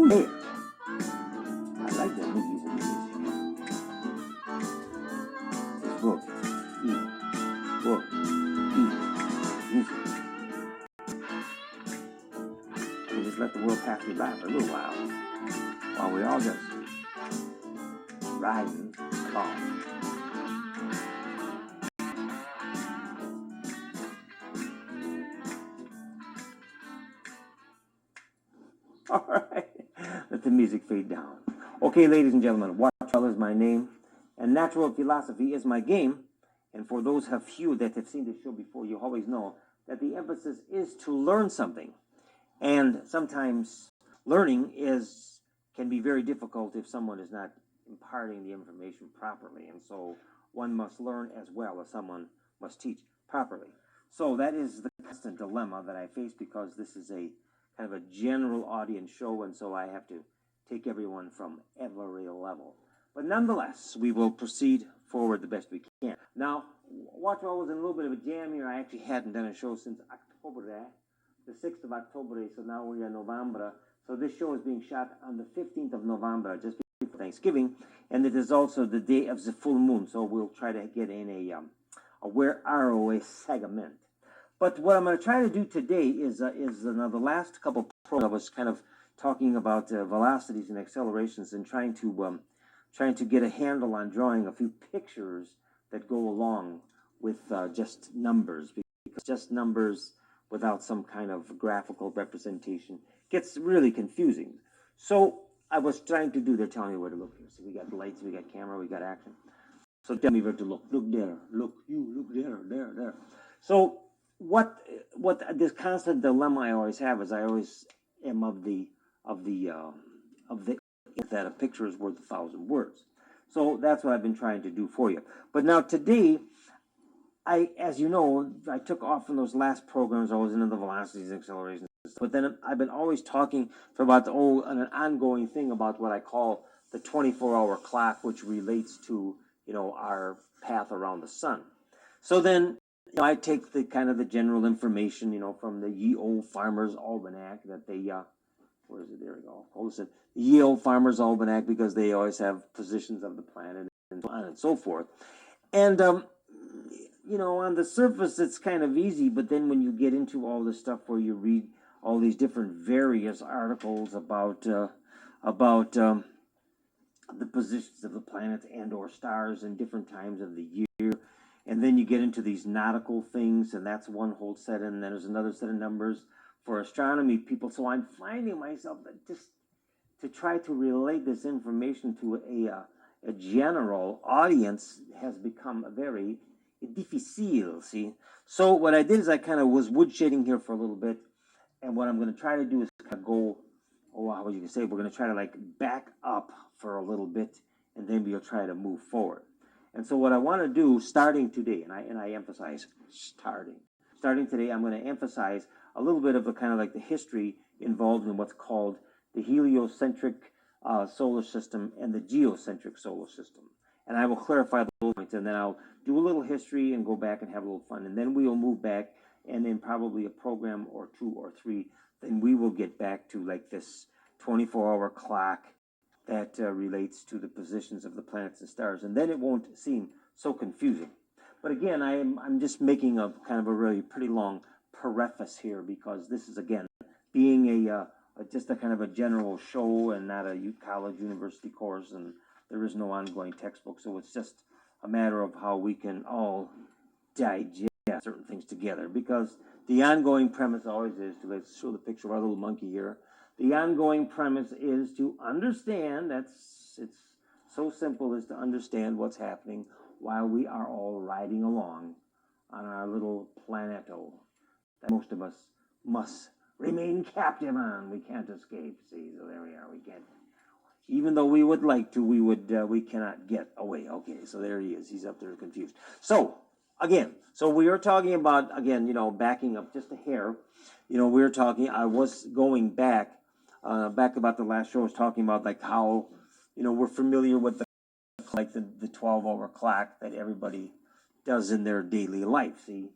Yeah. I like that movie. Book. Book. Music. We just let the world pass me by for a little while we all just riding along. All right. Let the music fade down. Okay, ladies and gentlemen, Watchwell is my name, and natural philosophy is my game. And for those of you that have seen this show before, you always know that the emphasis is to learn something. And sometimes learning can be very difficult if someone is not imparting the information properly. And so one must learn as well as someone must teach properly. So that is the constant dilemma that I face, because this is a kind of a general audience show, and so I have to take everyone from every level. But nonetheless, we will proceed forward the best we can. Now, Watchwell was in a little bit of a jam here. I actually hadn't done a show since October, the 6th of October, so now we are November. So this show is being shot on the 15th of November, just before Thanksgiving, and it is also the day of the full moon, so we'll try to get in a Where Are We segment. But what I'm going to try to do today is the last couple of programs I was kind of talking about velocities and accelerations, and trying to get a handle on drawing a few pictures that go along with just numbers, because just numbers without some kind of graphical representation gets really confusing. So I was trying to do, they're telling me where to look here. So we got lights, we got camera, we got action. So tell me where to look. Look there, look there, there. So what this constant dilemma I always have is I always am of the that a picture is worth 1,000 words. So that's what I've been trying to do for you. But now today, as you know, I took off from those last programs. I was into the velocities and accelerations. But then I've been always talking for about an ongoing thing about what I call the 24-hour clock, which relates to, our path around the sun. So then I take the kind of the general information, from the Ye Olde Farmer's Almanac that they, where is it? There we go. Listen, the Ye Olde Farmer's Almanac, because they always have positions of the planet and so on and so forth. And on the surface, it's kind of easy, but then when you get into all this stuff where you read all these different various articles about the positions of the planets and or stars in different times of the year, and then you get into these nautical things, and that's one whole set, and then there's another set of numbers for astronomy people. So I'm finding myself that just to try to relate this information to a general audience has become a very difficile, see? So what I did is I kind of was woodshading here for a little bit, and what I'm going to try to do is kind of go, how would you say, we're going to try to back up for a little bit, and then we'll try to move forward. And so what I want to do, starting today, and I emphasize starting today, I'm going to emphasize a little bit of the kind of the history involved in what's called the heliocentric solar system and the geocentric solar system. And I will clarify those points, and then I'll do a little history and go back and have a little fun. And then we will move back, and in probably a program or 2 or 3, then we will get back to this 24-hour clock that relates to the positions of the planets and stars. And then it won't seem so confusing. But again, I'm just making a kind of a really pretty long preface here, because this is, again, being just a kind of a general show and not a college university course, and there is no ongoing textbook, so it's just a matter of how we can all digest certain things together, because the ongoing premise always is to, let's show the picture of our little monkey here. The ongoing premise is to understand, it's so simple as to understand what's happening while we are all riding along on our little planeto that most of us must remain captive on. We can't escape. See, so there we are. We can't. Even though we would like to, we cannot get away. Okay, so there he is. He's up there confused. So again, we are talking about, again, backing up just a hair. We were talking. I was going back back about the last show, I was talking about like how, we're familiar with the 12-hour clock that everybody does in their daily life, see?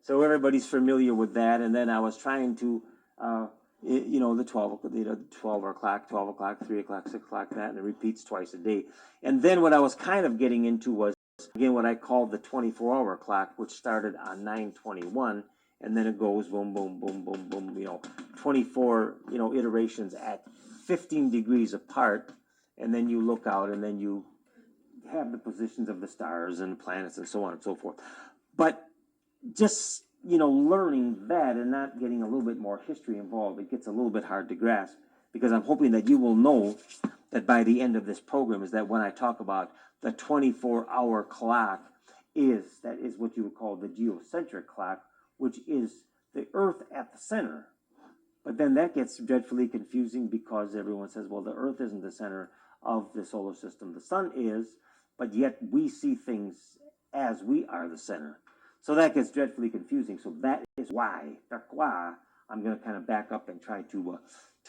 So everybody's familiar with that, and then I was trying to, the 12-hour clock, 12 o'clock, 3 o'clock, 6 o'clock, that, and it repeats twice a day. And then what I was kind of getting into was, again, what I called the 24-hour clock, which started on 9/21, and then it goes boom, boom, boom, boom, boom, 24, iterations at 15 degrees apart, and then you look out, and then you have the positions of the stars and planets and so on and so forth. But just, learning that and not getting a little bit more history involved, it gets a little bit hard to grasp, because I'm hoping that you will know that by the end of this program is that when I talk about the 24-hour clock that is what you would call the geocentric clock, which is the Earth at the center. But then that gets dreadfully confusing because everyone says, well, the Earth isn't the center of the solar system. The sun is, but yet we see things as we are the center. So that gets dreadfully confusing. So that is why I'm going to kind of back up and try to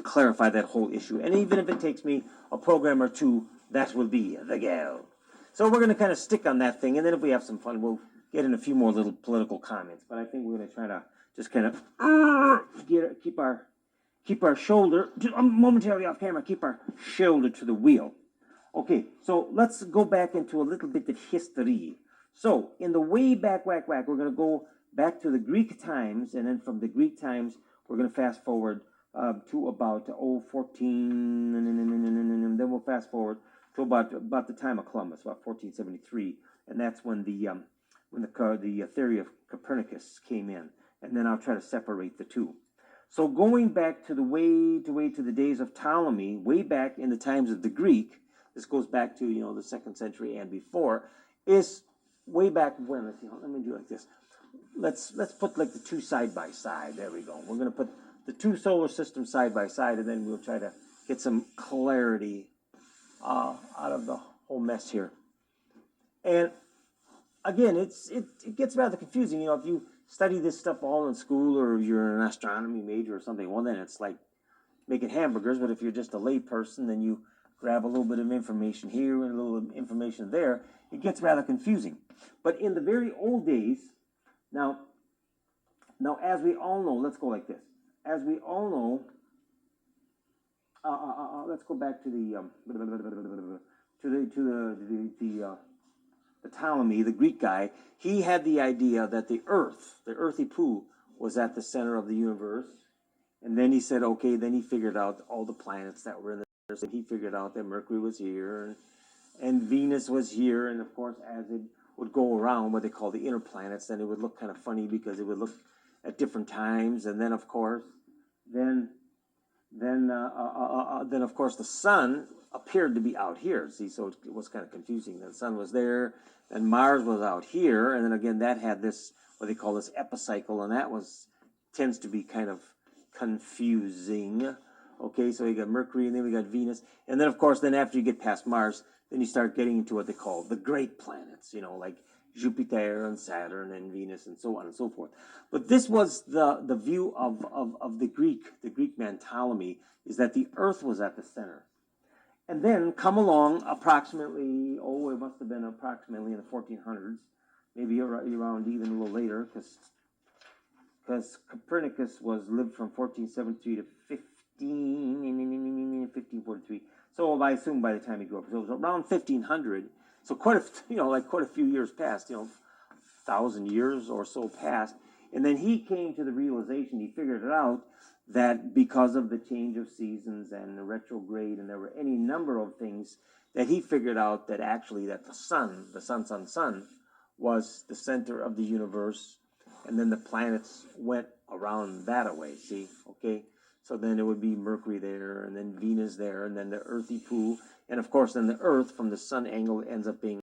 clarify that whole issue. And even if it takes me a program or two, that will be the go. So we're going to kind of stick on that thing, and then if we have some fun, we'll get in a few more little political comments. But I think we're going to try to just kind of keep our shoulder, I'm momentarily off camera, keep our shoulder to the wheel. Okay, so let's go back into a little bit of history. So in the way back, we're going to go back to the Greek times, and then from the Greek times, we're going to fast forward to about 14, and then we'll fast forward to about the time of Columbus, about 1473, and that's when the theory of Copernicus came in, and then I'll try to separate the two. So going back to the days of Ptolemy, way back in the times of the Greek, this goes back to the 2nd century and before, is way back when. Let me do it like this. Let's put like the two side by side. There we go. We're going to put the two solar systems side by side, and then we'll try to get some clarity out of the whole mess here. And again, it gets rather confusing. If you study this stuff all in school, or you're an astronomy major or something, well, then it's like making hamburgers. But if you're just a lay person, then you grab a little bit of information here and a little information there. It gets rather confusing. But in the very old days, now as we all know, let's go like this. As we all know, let's go back to the Ptolemy, the Greek guy. He had the idea that the Earthy Poo, was at the center of the universe, and then he said, okay. Then he figured out all the planets that were in the. And he figured out that Mercury was here, and Venus was here, and of course, as it would go around what they call the inner planets, then it would look kind of funny because it would look at different times, and then of course, then of course the sun appeared to be out here. See, so it was kind of confusing. The sun was there, and Mars was out here, and then again that had this what they call this epicycle, and that tends to be kind of confusing. Okay, so you got Mercury, and then we got Venus, and then of course, then after you get past Mars, then you start getting into what they call the great planets, like Jupiter and Saturn and Venus and so on and so forth. But this was the view of the Greek man Ptolemy, is that the Earth was at the center. And then come along approximately, it must have been approximately in the 1400s, maybe around even a little later, because Copernicus lived from 1473 to 1543. So I assume by the time he grew up, so it was around 1500. So quite a few years passed, 1,000 years or so passed, and then he came to the realization. He figured it out that because of the change of seasons and the retrograde, and there were any number of things that he figured out that actually that the sun was the center of the universe, and then the planets went around that way. See, okay. So then it would be Mercury there, and then Venus there, and then the Earthy Poo. And of course, then the Earth from the sun angle ends up being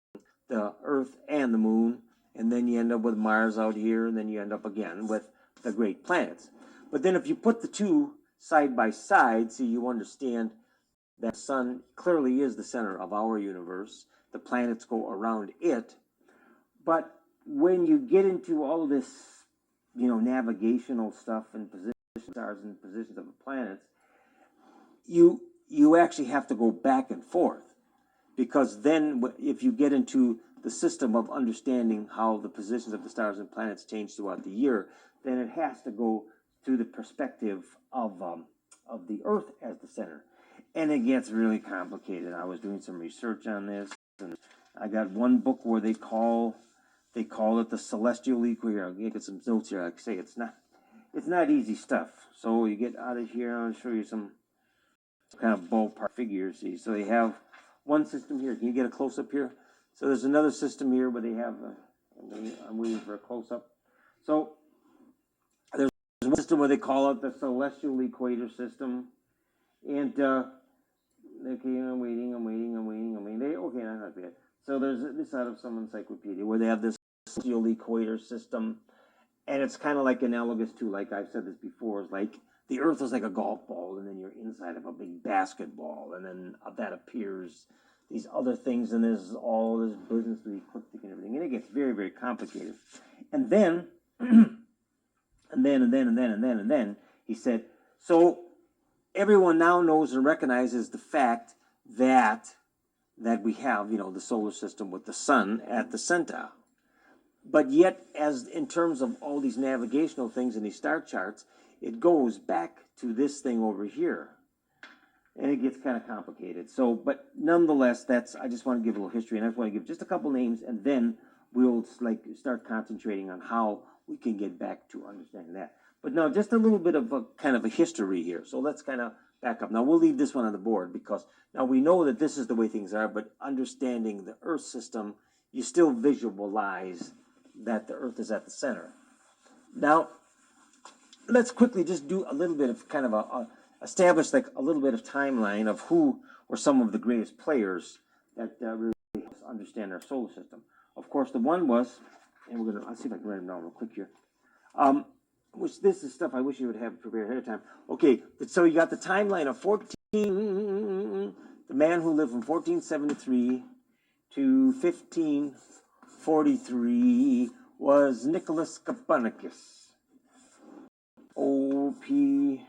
the Earth and the Moon. And then you end up with Mars out here, and then you end up again with the great planets. But then if you put the two side by side, so you understand that the sun clearly is the center of our universe. The planets go around it. But when you get into all this, navigational stuff and position stars and positions of the planets, you actually have to go back and forth, because then if you get into the system of understanding how the positions of the stars and planets change throughout the year, then it has to go through the perspective of the Earth as the center, and it gets really complicated. I was doing some research on this, and I got one book where they call it the celestial equator. I'll get some notes here. Like I say, it's not easy stuff. So you get out of here, I'll show you some kind of ballpark figures. See, so they have one system here. Can you get a close up here? So there's another system here where they have. I'm waiting for a close up. So there's one system where they call it the celestial equator system, and okay, I'm waiting. Okay, that's not bad. So there's this out of some encyclopedia where they have this celestial equator system, and it's kind of like analogous to, like I've said this before, is like the Earth is like a golf ball, and then you're inside of a big basketball, and then that appears these other things, and there's all this business with ecliptic and everything, and it gets very, very complicated. And then, and then, he said, so everyone now knows and recognizes the fact that we have, the solar system with the sun at the center. But yet, as in terms of all these navigational things in these star charts, it goes back to this thing over here. And it gets kind of complicated. So, but nonetheless, I just want to give a little history, and I just want to give just a couple names, and then we'll start concentrating on how we can get back to understanding that. But now, just a little bit of a kind of a history here. So let's kind of back up. Now, we'll leave this one on the board, because now we know that this is the way things are, but understanding the Earth system, you still visualize that the Earth is at the center. Now, let's quickly just do a little bit of kind of establish like a little bit of timeline of who were some of the greatest players that really help us understand our solar system. Of course, the one was, and I'll see if I can write them down real quick here. Which this is stuff I wish you would have prepared ahead of time. Okay, so you got the timeline of the man who lived from 1473 to 1543 was Nicholas Copernicus. Opernicus.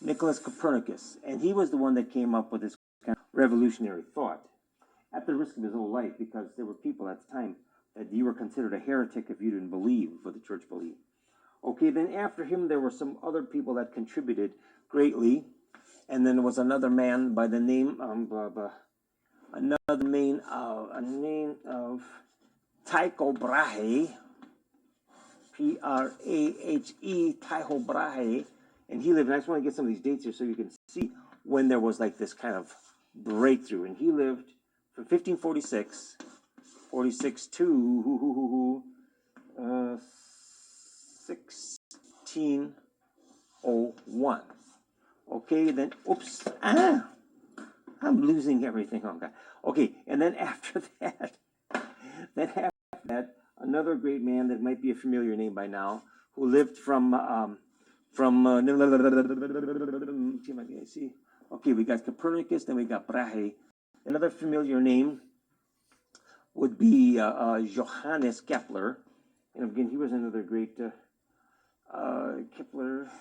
Nicholas Copernicus. And he was the one that came up with this kind of revolutionary thought, at the risk of his whole life, because there were people at the time that you were considered a heretic if you didn't believe what the church believed. Okay, then after him there were some other people that contributed greatly, and then there was another man by the name of Tycho Brahe, Prahe, Tycho Brahe, and he lived, and I just want to get some of these dates here so you can see when there was like this kind of breakthrough, and he lived from 1546 to 1601. Okay, then, I'm losing everything. Oh, God. Okay, and then after that, another great man that might be a familiar name by now, who lived from see, okay, we got Copernicus, then we got Brahe. Another familiar name would be Johannes Kepler, and again, he was another great Kepler, Kepler,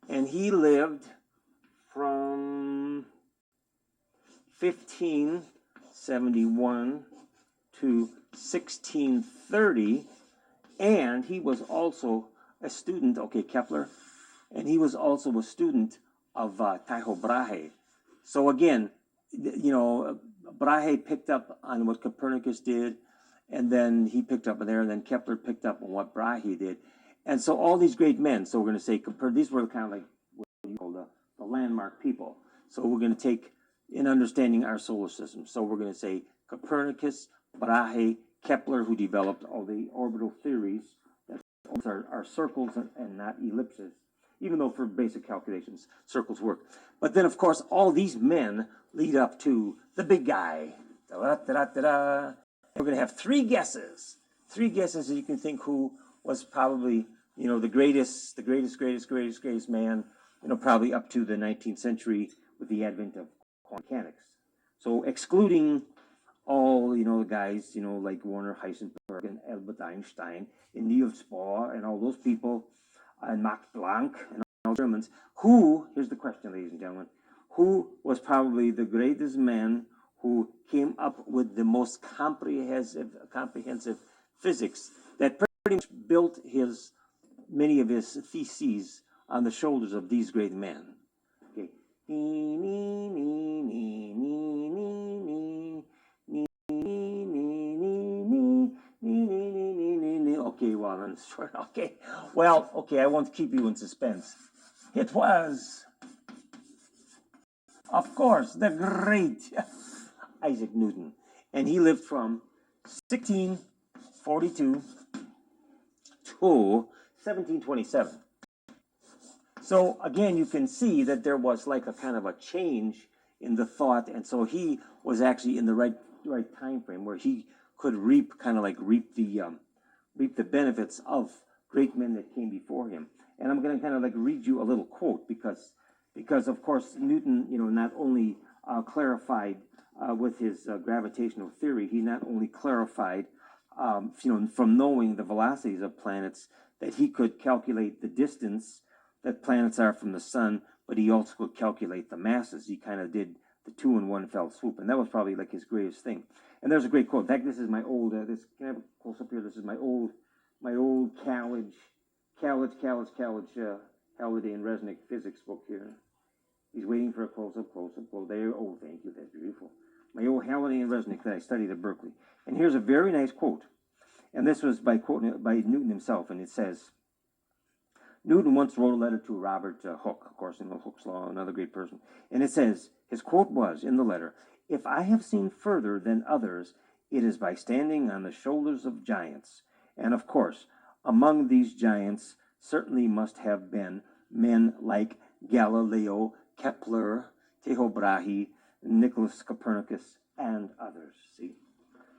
and he lived from 1571 to 1630, and he was also a student, okay, Kepler, and he was also a student of Tycho Brahe. So again, Brahe picked up on what Copernicus did, and then he picked up there, and then Kepler picked up on what Brahe did. And so all these great men, so we're going to say, these were kind of like what you call the landmark people. So we're going to take, in understanding our solar system, so we're going to say Copernicus, Brahe, Kepler, who developed all the orbital theories that are circles and not ellipses, even though for basic calculations, circles work. But then, of course, all these men lead up to the big guy. We're going to have three guesses that you can think who was probably, the greatest man, probably up to the 19th century with the advent of quantum mechanics. So excluding all, the guys, like Werner Heisenberg and Albert Einstein and Niels Bohr and all those people, and Max Planck and all Germans, here's the question, ladies and gentlemen, who was probably the greatest man who came up with the most comprehensive physics that pretty much built many of his theses on the shoulders of these great men? Okay. Okay, well, I'm short. Okay, well, okay, I won't keep you in suspense. It was, of course, the great Isaac Newton, and he lived from 1642 to 1727. So again, you can see that there was like a kind of a change in the thought, and so he was actually in the right time frame where he could reap the benefits of great men that came before him. And I'm going to kind of like read you a little quote because of course Newton, not only clarified with his gravitational theory, he not only clarified, from knowing the velocities of planets, that he could calculate the distance that planets are from the sun, but he also could calculate the masses. He kind of did the two in one fell swoop, and that was probably like his greatest thing. And there's a great quote. In fact, this is my old. Can I have a close up here? This is my old college Halliday and Resnick physics book here. He's waiting for a close up. There. Oh, thank you. That's beautiful. My old Halliday and Resnick that I studied at Berkeley. And here's a very nice quote. And this was by Newton himself, and it says, Newton once wrote a letter to Robert Hooke, of course, Hooke's Law, another great person. And it says, his quote was in the letter, "If I have seen further than others, it is by standing on the shoulders of giants. And of course, among these giants certainly must have been men like Galileo, Kepler, Tycho Brahe, Nicholas Copernicus, and others." See?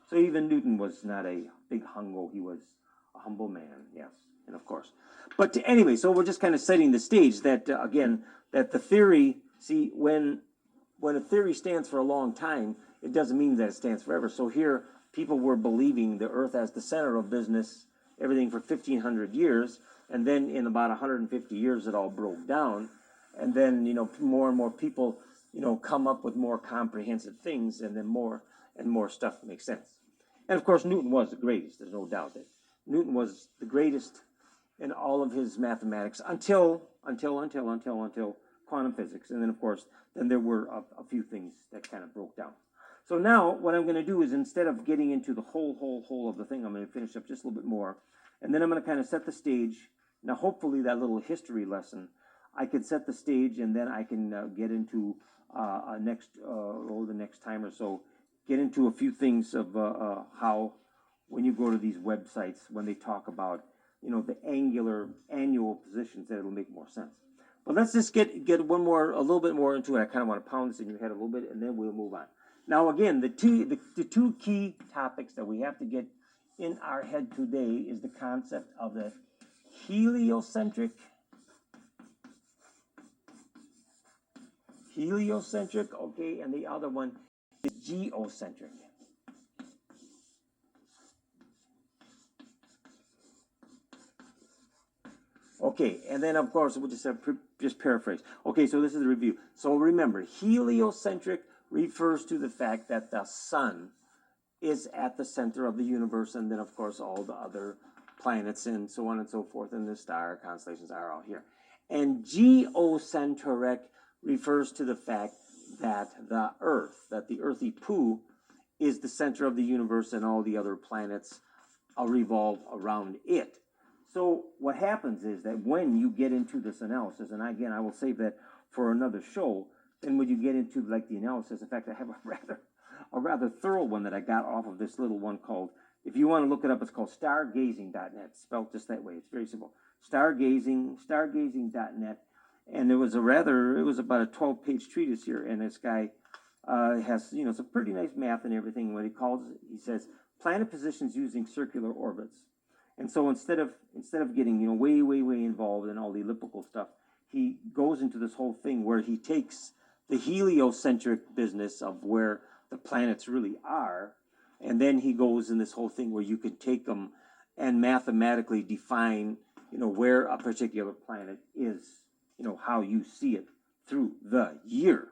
So even Newton was not a big hungo. He was a humble man, yes, and of course. But anyway, so we're just kind of setting the stage that, again, that the theory, see, when a theory stands for a long time, it doesn't mean that it stands forever. So here, people were believing the Earth as the center of business, everything for 1,500 years, and then in about 150 years, it all broke down. And then, more and more people, come up with more comprehensive things, and then more and more stuff makes sense. And of course, Newton was the greatest. There's no doubt that Newton was the greatest in all of his mathematics until quantum physics. And then, of course, there were a few things that kind of broke down. So now what I'm going to do is, instead of getting into the whole of the thing, I'm going to finish up just a little bit more. And then I'm going to kind of set the stage. Now, hopefully that little history lesson, I could set the stage, and then I can get into the next time or so, get into a few things of how, when you go to these websites, when they talk about, the annual positions, that it'll make more sense. But let's just get a little bit more into it. I kind of want to pound this in your head a little bit, and then we'll move on. Now, again, the two key topics that we have to get in our head today is the concept of the heliocentric, okay, and the other one is geocentric. Okay, and then of course we'll just paraphrase. Okay, so this is the review. So remember, heliocentric refers to the fact that the sun is at the center of the universe, and then of course all the other planets and so on and so forth, and the star constellations are all here. And geocentric refers to the fact that the Earth, that the Earthy Poo, is the center of the universe, and all the other planets revolve around it. So what happens is that when you get into this analysis, and again, I will save that for another show, then when you get into like the analysis, in fact, I have a rather thorough one that I got off of this little one called, if you want to look it up, it's called stargazing.net, spelled just that way. It's very simple. Stargazing.net. And it was about a 12-page treatise here, and this guy has, some pretty nice math and everything. What he says, planet positions using circular orbits. And so instead of getting, way involved in all the elliptical stuff, he goes into this whole thing where he takes the heliocentric business of where the planets really are, And then he goes in this whole thing where you can take them and mathematically define, where a particular planet is, how you see it through the year.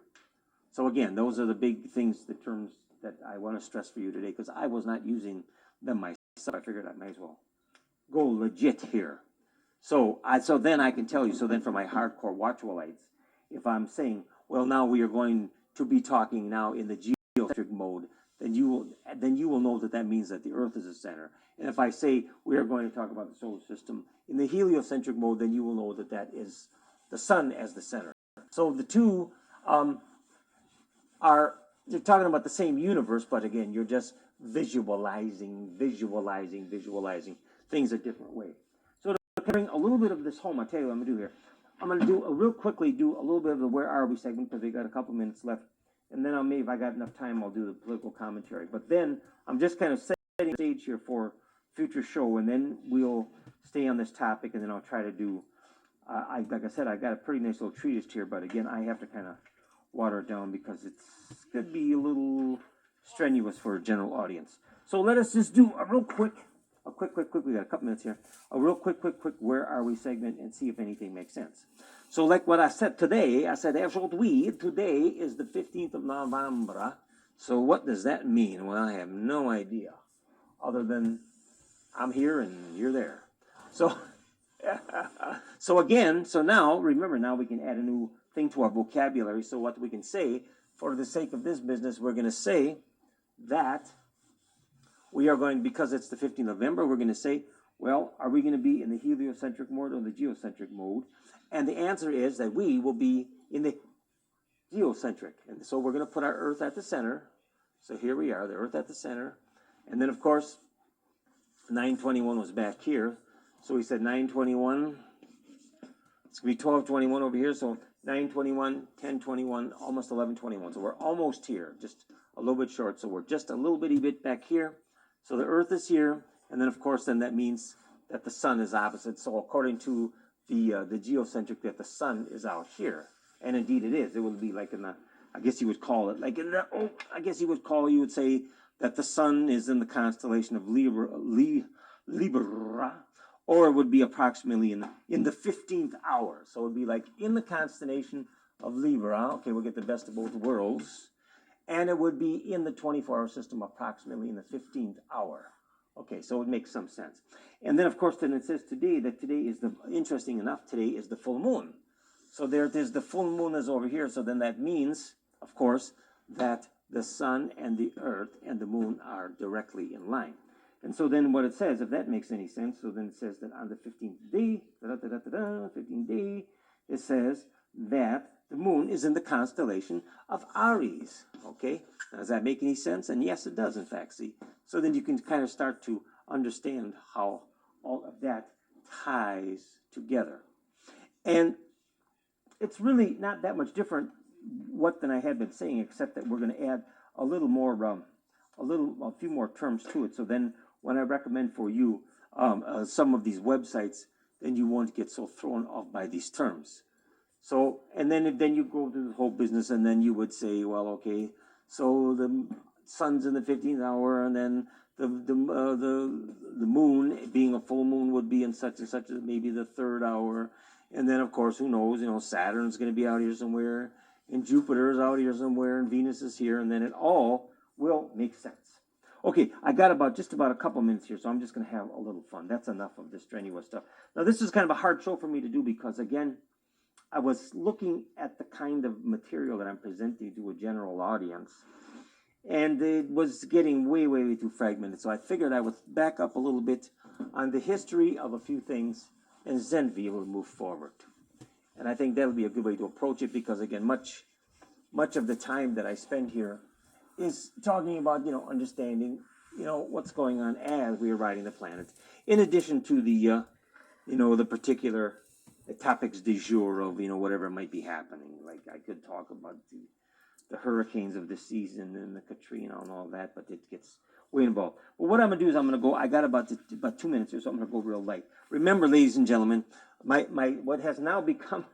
So again, those are the big things, the terms that I want to stress for you today, because I was not using them myself. I figured I might as well go legit here. So then I can tell you, so then for my hardcore Watchwellites, if I'm saying, well, now we are going to be talking now in the geocentric mode, then you will know that means that the Earth is the center. And if I say we are going to talk about the solar system in the heliocentric mode, then you will know that is the sun as the center. So the two you're talking about the same universe, but again, you're just visualizing things a different way. So to bring a little bit of this home, I'll tell you what I'm going to do here. I'm going to do a little bit of the Where Are We segment, because we got a couple minutes left. And then maybe if I got enough time, I'll do the political commentary. But then I'm just kind of setting the stage here for future show, and then we'll stay on this topic, and then I'll try to do, like I said, I got a pretty nice little treatise here, but again, I have to kind of water it down because it could be a little strenuous for a general audience. So let us just do a quick, we got a couple minutes here, a real quick, Where Are We segment, and see if anything makes sense. So like what I said today, today is the 15th of November. So what does that mean? Well, I have no idea, other than I'm here and you're there. So, so now, remember, now we can add a new thing to our vocabulary. So what we can say, for the sake of this business, we're going to say that we are going, because it's the 15th of November, we're going to say, well, are we going to be in the heliocentric mode or the geocentric mode? And the answer is that we will be in the geocentric. And so we're going to put our Earth at the center. So here we are, the Earth at the center. And then, of course, 921 was back here. So we said 921. It's going to be 1221 over here. So 921, 1021, almost 1121. So we're almost here, just a little bit short. So we're just a little bitty bit back here. So the Earth is here. And then, of course, then that means that the sun is opposite. So according to the geocentric, that the sun is out here. And indeed it is. It would be like in the, I guess you would call it, like in the, you would say that the sun is in the constellation of Libra, or it would be approximately in the 15th hour. So it would be like in the constellation of Libra. Okay, we'll get the best of both worlds. And it would be in the 24-hour system approximately in the 15th hour. Okay, so it makes some sense. And then, of course, then it says today that today is interesting enough, today is the full moon. So there it is, the full moon is over here. So then that means, of course, that the sun and the earth and the moon are directly in line. And so then what it says, if that makes any sense, so then it says that on the 15th day, 15th day, it says that the moon is in the constellation of Aries. Okay, now, does that make any sense? And yes, it does, in fact, see. So then you can kind of start to understand how all of that ties together. And it's really not that much different than I had been saying, except that we're going to add a little more, a few more terms to it. So then when I recommend for you some of these websites, then you won't get so thrown off by these terms. So, and then you go through the whole business, and then you would say, well, okay, so the sun's in the 15th hour, and then the moon, being a full moon, would be in such and such, maybe the 3rd hour. And then, of course, who knows, Saturn's going to be out here somewhere, and Jupiter's out here somewhere, and Venus is here, and then it all will make sense. Okay, I got just about a couple minutes here, so I'm just going to have a little fun. That's enough of this strenuous stuff. Now, this is kind of a hard show for me to do because, again, I was looking at the kind of material that I'm presenting to a general audience, and it was getting way, way, way too fragmented. So I figured I would back up a little bit on the history of a few things, and then we will move forward. And I think that'll be a good way to approach it because, again, much of the time that I spend here is talking about, understanding, what's going on as we are riding the planet, in addition to the, the particular topics du jour of, whatever might be happening. Like I could talk about the hurricanes of the season and the Katrina and all that, but it gets way involved. Well, what I'm going to do is I got about 2 minutes here, so I'm going to go real light. Remember, ladies and gentlemen, what has now become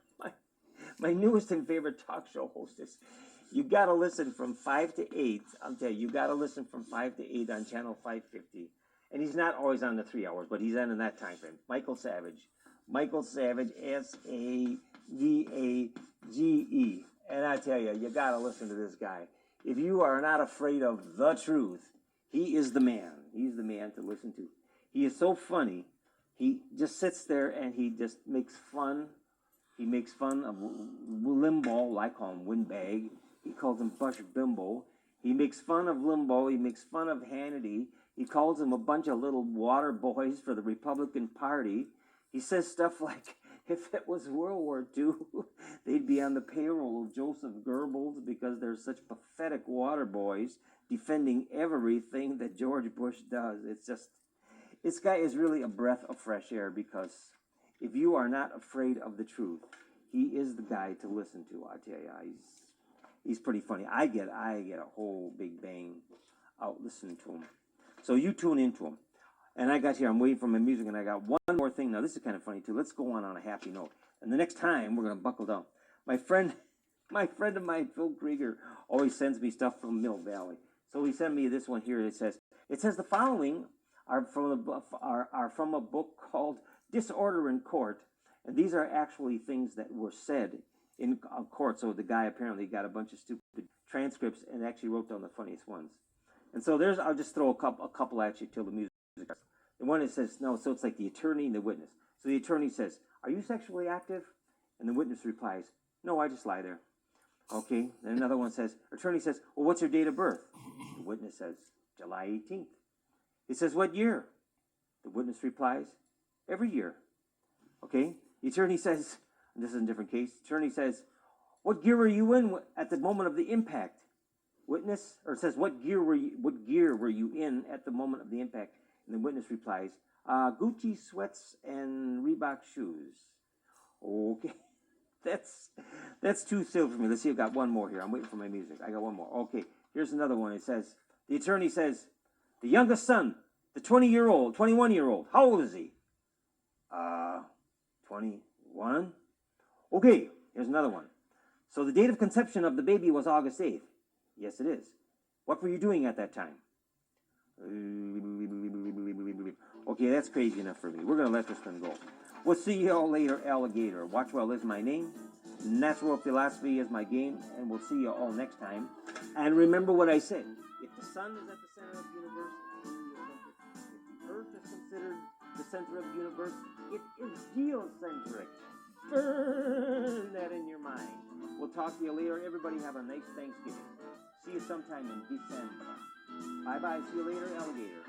my newest and favorite talk show hostess You got to listen from 5 to 8. I'll tell you, you got to listen from 5 to 8 on channel 550. And he's not always on the 3 hours, but he's on in that time frame. Michael Savage. Michael Savage, Savage. And I tell you, you got to listen to this guy. If you are not afraid of the truth, he is the man. He's the man to listen to. He is so funny. He just sits there and he just makes fun. He makes fun of Limbaugh. I call him Windbag. He calls him Bush Bimbo. He makes fun of Limbaugh. He makes fun of Hannity. He calls them a bunch of little water boys for the Republican Party. He says stuff like, if it was World War II, they'd be on the payroll of Joseph Goebbels because they're such pathetic water boys defending everything that George Bush does. It's just, this guy is really a breath of fresh air, because if you are not afraid of the truth, he is the guy to listen to. I tell you, he's pretty funny. I get a whole big bang out listening to him. So you tune into him. And I got here, I'm waiting for my music, and I got one more thing. Now, this is kind of funny, too. Let's go on a happy note. And the next time, we're going to buckle down. My friend of mine, Phil Krieger, always sends me stuff from Mill Valley. So he sent me this one here. It says the following are from a book called Disorder in Court. And these are actually things that were said in court. So the guy apparently got a bunch of stupid transcripts and actually wrote down the funniest ones. And so I'll just throw a couple at you till the music starts. The one that says, no, so it's like the attorney and the witness. So the attorney says, are you sexually active? And the witness replies, no, I just lie there. Okay, then another one says, attorney says, well, what's your date of birth? The witness says, July 18th. He says, what year? The witness replies, every year. Okay, the attorney says, and this is a different case, the attorney says, what gear were you in at the moment of the impact? Witness, or says, what gear were you in at the moment of the impact? And the witness replies, Gucci sweats and Reebok shoes. Okay, that's too silly for me. Let's see, I've got one more here. I'm waiting for my music. I got one more. Okay, here's another one. It says, the attorney says, the youngest son, the 21-year-old, how old is he? 21. Okay, here's another one. So the date of conception of the baby was August 8th. Yes, it is. What were you doing at that time? Okay, that's crazy enough for me. We're going to let this one go. We'll see you all later, alligator. Watchwell is my name. Natural philosophy is my game. And we'll see you all next time. And remember what I said. If the sun is at the center of the universe, if the earth is considered the center of the universe, it is geocentric. Burn that in your mind. We'll talk to you later. Everybody have a nice Thanksgiving. See you sometime in December. Bye-bye. See you later, alligator.